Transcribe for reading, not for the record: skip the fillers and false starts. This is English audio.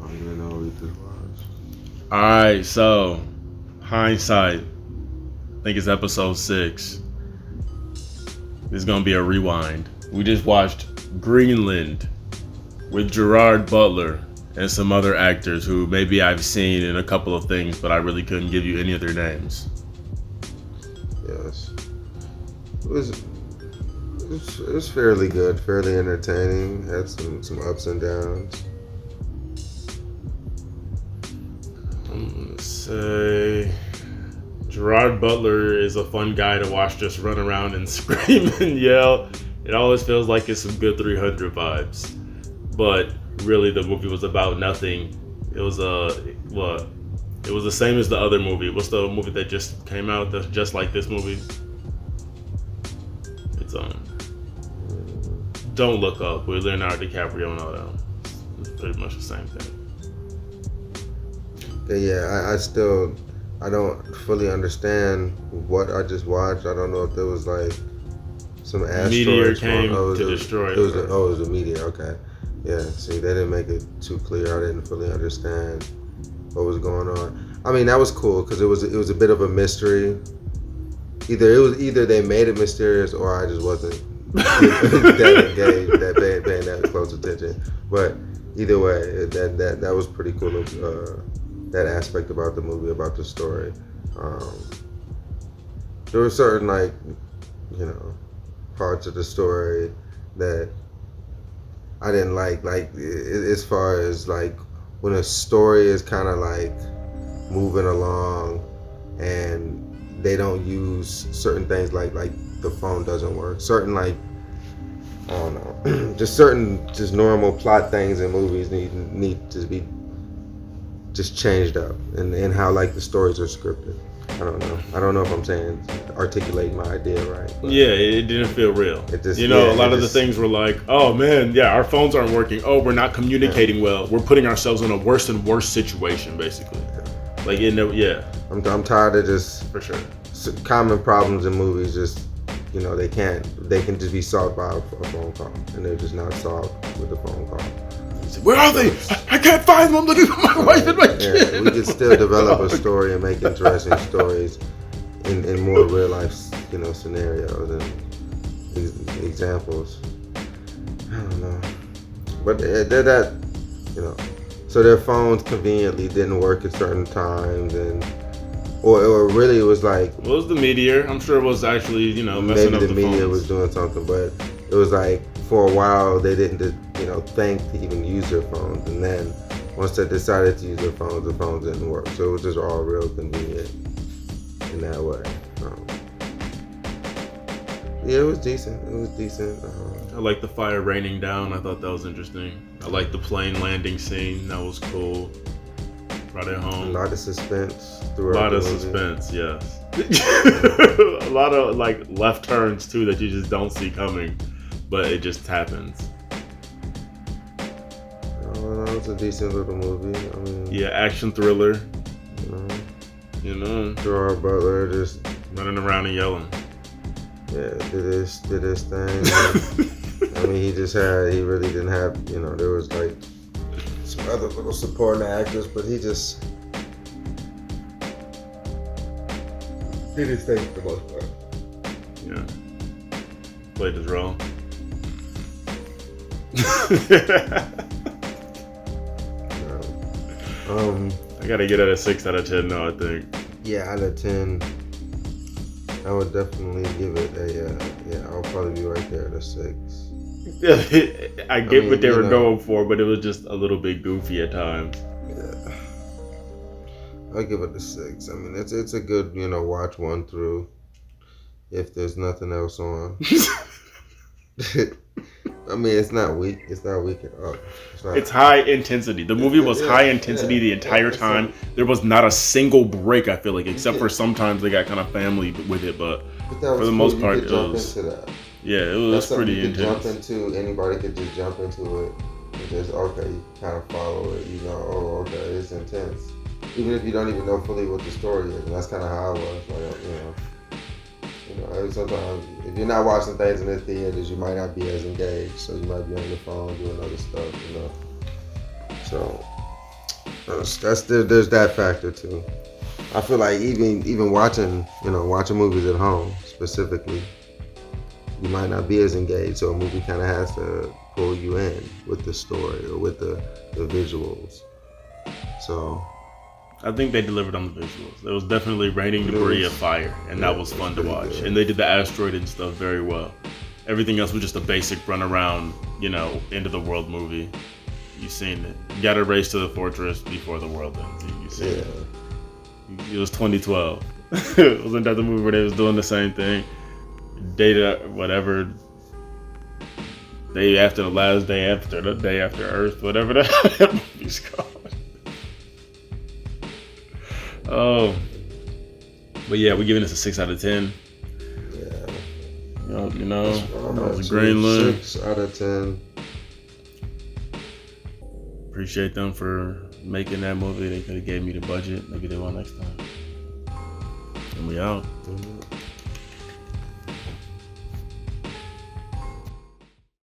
I don't even know what we just watched. Alright, so Hindsight. I think it's episode 6. This is gonna be a rewind. We just watched Greenland with Gerard Butler and some other actors who maybe I've seen in a couple of things, but I really couldn't give you any of their names. Yes. It was fairly good, fairly entertaining. Had some ups and downs. I'm gonna say Gerard Butler is a fun guy to watch just run around and scream and yell. It always feels like it's some good 300 vibes. But really the movie was about nothing. It was it was the same as the other movie. What's the movie that just came out that's just like this movie? It's Don't Look Up with Leonardo DiCaprio and all that. It's pretty much the same thing. Yeah, I don't fully understand what I just watched. I don't know if there was like some asteroid Meteor came to destroy it. It was a meteor. Okay, yeah. See, they didn't make it too clear. I didn't fully understand what was going on. I mean, that was cool because it was a bit of a mystery. Either they made it mysterious or I just wasn't that engaged, paying that close attention. But either way, that was pretty cool. That aspect about the movie, about the story. There were certain parts of the story that I didn't like as far as like when a story is kind of like moving along and they don't use certain things like the phone doesn't work. Certain like I don't know, just normal plot things in movies need to be just changed up and how like the stories are scripted. I don't know if I'm articulating my idea right. Yeah, it didn't feel real. It just, a lot of the things were like, oh man, yeah, our phones aren't working. Oh, we're not communicating well. We're putting ourselves in a worse and worse situation, basically. Like, I'm tired of just for sure common problems in movies. Just they can just be solved by a phone call, and they're just not solved with a phone call. Where are they? I can't find them. I'm looking for my wife and my kid. Yeah, we could still develop a story and make interesting stories in more real life, scenarios and examples. I don't know, but so their phones conveniently didn't work at certain times, or really it was like. What was the meteor? I'm sure it was actually messing maybe up the meteor phones. was doing something, but it was like for a while they didn't think to even use their phones, and then once they decided to use their phones, the phones didn't work. So it was just all real convenient in that way. Yeah, it was decent. I like the fire raining down. I thought that was interesting. I like the plane landing scene. That was cool. Brought it home. A lot of suspense A throughout lot the of movie. suspense, yes. A lot of like left turns too that you just don't see coming, but it just happens. Oh, no, it's a decent little movie. I mean, yeah, action thriller. Gerard Butler just running around and yelling. Yeah, did his thing. I mean, he really didn't have, there was like some other little supporting actors, but he just did his thing for the most part. Yeah. Played his role. I gotta get at a 6 out of 10 now, I think. Yeah, out of 10, I would definitely give it I'll probably be right there at a 6. I get what they were going for, but it was just a little bit goofy at times. Yeah. I'll give it a 6. I mean, it's a good, watch one through if there's nothing else on. I mean, it's not weak. It's not weak at all. It's high intensity. The movie was high intensity the entire time. There was not a single break, I feel like, except for sometimes they got kind of family with it, but for the most part, it was. Yeah, it was pretty intense. Anybody could just jump into it and just, okay, you kind of follow it. Okay, it's intense. Even if you don't even know fully what the story is. And that's kind of how I was. Sometimes if you're not watching things in the theaters, you might not be as engaged. So you might be on your phone doing other stuff, So There's that factor too. I feel like even watching movies at home specifically, you might not be as engaged. So a movie kind of has to pull you in with the story or with the visuals. So I think they delivered on the visuals. It was definitely raining debris of fire, and that was fun to watch. Good. And they did the asteroid and stuff very well. Everything else was just a basic run around, end of the world movie. You've seen it. You gotta race to the fortress before the world ends. You've seen it. It was 2012. Wasn't that the movie where they was doing the same thing? Day after the last day after the day after Earth, whatever that movie's called. Oh, but yeah, we're giving this a 6 out of 10. Yeah, that was Greenland. 6 out of 10. Appreciate them for making that movie. They could have gave me the budget. Maybe they will next time. And we out. Mm-hmm.